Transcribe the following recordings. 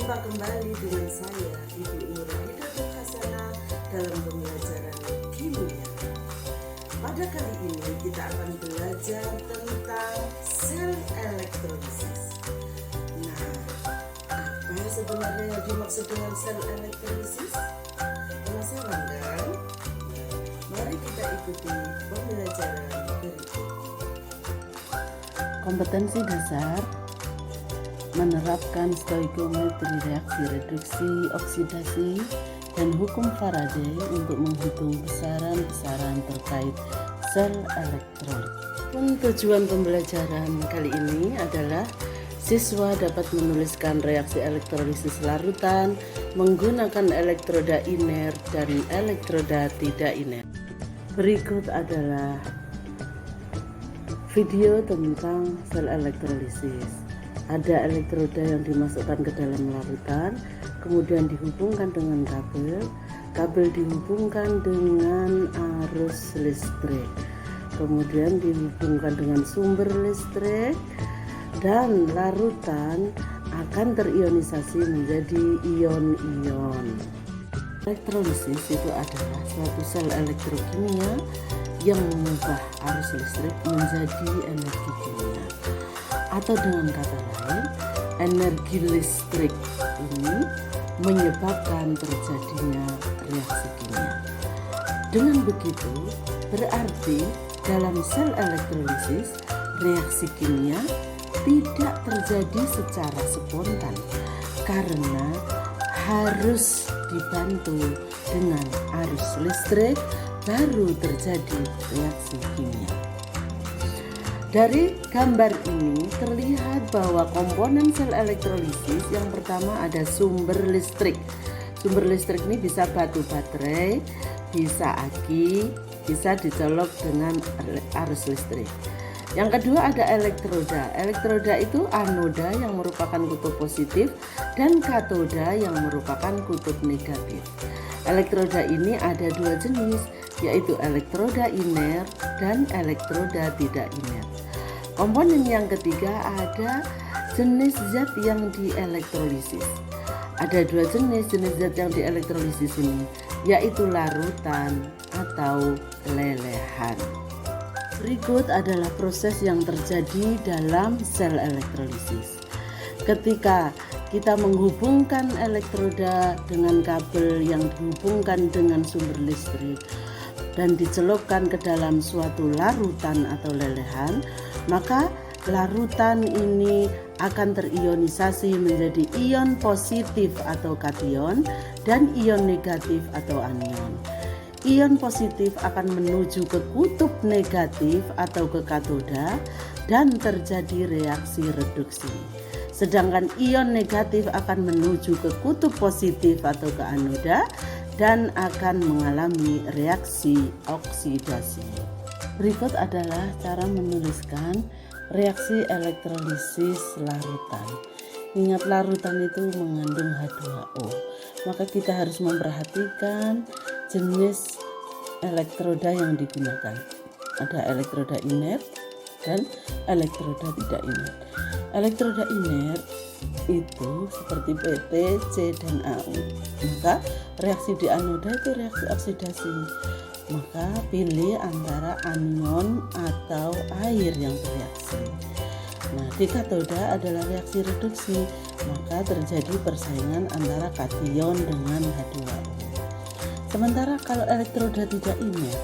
Jumpa kembali dengan saya, Ibu Nurhalidah Hasanah, dalam pembelajaran kimia. Pada kali ini kita akan belajar tentang sel elektrolisis. Nah, apa sebenarnya yang dimaksud dengan sel elektrolisis? Penasaran kan? Mari kita ikuti pembelajaran berikut. Kompetensi dasar menerapkan stoikiometri reaksi reduksi oksidasi dan hukum Faraday untuk menghitung besaran-besaran terkait sel elektrolit. Tujuan pembelajaran kali ini adalah siswa dapat menuliskan reaksi elektrolisis larutan menggunakan elektroda iner dan elektroda tidak iner. Berikut adalah video tentang sel elektrolisis. Ada elektroda yang dimasukkan ke dalam larutan, kemudian dihubungkan dengan kabel dihubungkan dengan arus listrik, kemudian dihubungkan dengan sumber listrik, dan larutan akan terionisasi menjadi ion-ion. Elektrolisis itu adalah suatu sel elektrokimia yang mengubah arus listrik menjadi energi kimia. Atau dengan kata lain, energi listrik ini menyebabkan terjadinya reaksi kimia. Dengan begitu, berarti dalam sel elektrolisis, reaksi kimia tidak terjadi secara spontan karena harus dibantu dengan arus listrik baru terjadi reaksi kimia. Dari gambar ini terlihat bahwa komponen sel elektrolisis yang pertama ada sumber listrik. Sumber listrik ini bisa batu baterai, bisa aki, bisa dicolok dengan arus listrik. Yang kedua ada elektroda. Elektroda itu anoda yang merupakan kutub positif dan katoda yang merupakan kutub negatif. Elektroda ini ada dua jenis, yaitu elektroda iner dan elektroda tidak iner. Komponen yang ketiga ada jenis zat yang dielektrolisis. Ada dua jenis zat yang dielektrolisis ini, yaitu larutan atau lelehan. Berikut adalah proses yang terjadi dalam sel elektrolisis. Ketika kita menghubungkan elektroda dengan kabel yang dihubungkan dengan sumber listrik dan dicelupkan ke dalam suatu larutan atau lelehan, maka larutan ini akan terionisasi menjadi ion positif atau kation dan ion negatif atau anion. Ion positif akan menuju ke kutub negatif atau ke katoda dan terjadi reaksi reduksi. Sedangkan ion negatif akan menuju ke kutub positif atau ke anoda dan akan mengalami reaksi oksidasi. Berikut adalah cara menuliskan reaksi elektrolisis larutan. Ingat, larutan itu mengandung H2O. Maka kita harus memperhatikan jenis elektroda yang digunakan. Ada elektroda iner dan elektroda tidak iner. Elektroda iner itu seperti PT, C, dan AU. Maka reaksi di anoda itu reaksi oksidasi. Maka pilih antara anion atau air yang bereaksi. Nah, di katoda adalah reaksi reduksi, maka terjadi persaingan antara kation dengan H2O. Sementara kalau elektroda tidak iner,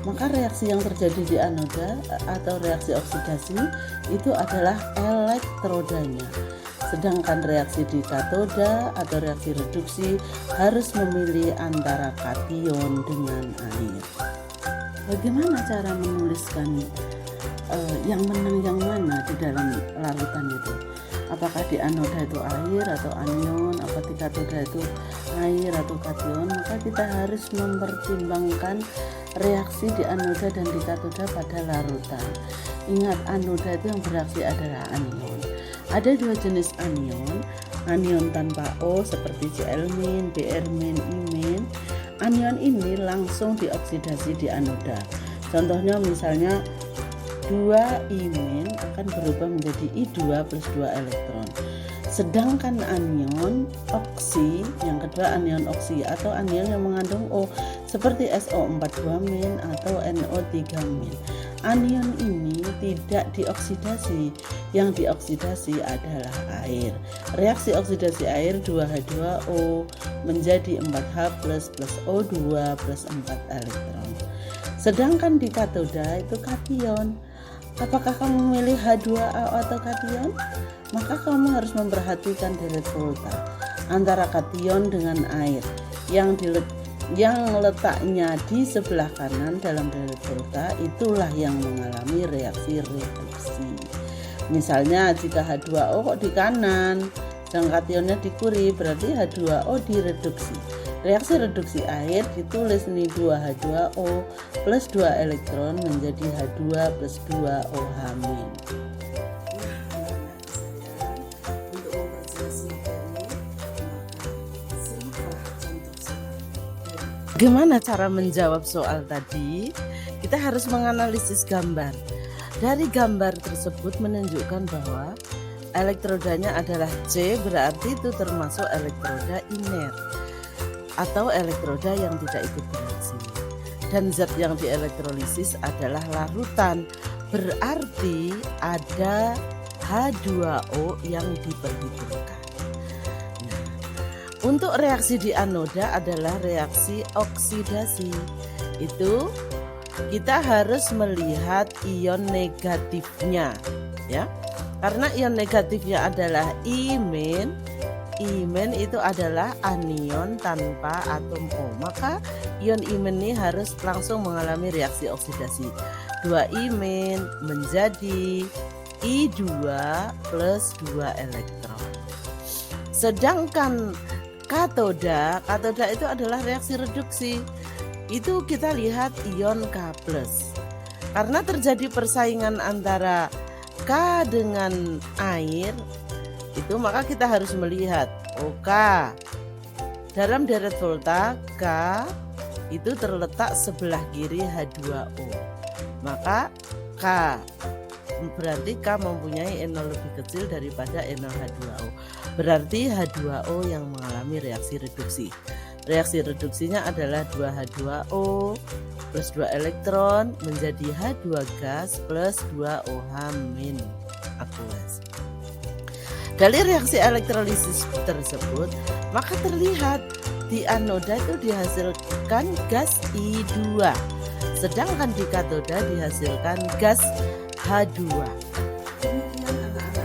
maka reaksi yang terjadi di anoda atau reaksi oksidasi itu adalah elektrodanya. Sedangkan reaksi di katoda atau reaksi reduksi harus memilih antara kation dengan air. Bagaimana cara menuliskan yang menang yang mana di dalam larutan itu? Apakah di anoda itu air atau anion, apakah di katoda itu air atau kation? Maka kita harus mempertimbangkan reaksi di anoda dan di katoda pada larutan. Ingat, anoda itu yang bereaksi adalah anion. Ada dua jenis anion, anion tanpa O seperti Cl-, Br-, I-. Anion ini langsung dioksidasi di anoda. Contohnya misalnya 2 I- akan berubah menjadi I2 plus 2 elektron. Sedangkan anion oksi, yang kedua anion oksi atau anion yang mengandung O seperti SO42- atau NO3-. Anion ini tidak dioksidasi, yang dioksidasi adalah air. Reaksi oksidasi air 2H2O menjadi 4H plus O2 plus 4 elektron. Sedangkan di katoda itu kation. Apakah kamu memilih H2O atau kation? Maka kamu harus memperhatikan deret volta antara kation dengan air yang letaknya di sebelah kanan dalam deret volta, itulah yang mengalami reaksi reduksi. Misalnya jika H2O kok di kanan dan kationnya di kiri, berarti H2O direduksi. Reaksi reduksi air ditulis nih 2H2O plus 2 elektron menjadi H2 plus 2OH-. Bagaimana cara menjawab soal tadi? Kita harus menganalisis gambar. Dari gambar tersebut menunjukkan bahwa elektrodanya adalah C, berarti itu termasuk elektroda inert atau elektroda yang tidak ikut bereaksi. Dan zat yang dielektrolisis adalah larutan, berarti ada H2O yang diperhitungkan. Untuk reaksi di anoda adalah reaksi oksidasi. Itu kita harus melihat ion negatifnya, ya. Karena ion negatifnya adalah imin. Imin itu adalah anion tanpa atom O. Maka ion imin ini harus langsung mengalami reaksi oksidasi. 2 imin menjadi I2 plus 2 elektron. Sedangkan katoda itu adalah reaksi reduksi. Itu kita lihat ion K+. Karena terjadi persaingan antara K dengan air, itu maka kita harus melihat OK. Dalam deret volta K itu terletak sebelah kiri H2O. Maka K berarti K mempunyai NO lebih kecil daripada NO H2O. Berarti H2O yang mengalami reaksi reduksi. Reaksi reduksinya adalah 2H2O plus 2 elektron menjadi H2 gas plus 2OH- aqueous. Dari reaksi elektrolisis tersebut, maka terlihat di anoda itu dihasilkan gas I2, sedangkan di katoda dihasilkan gas H2. Demikian anak-anak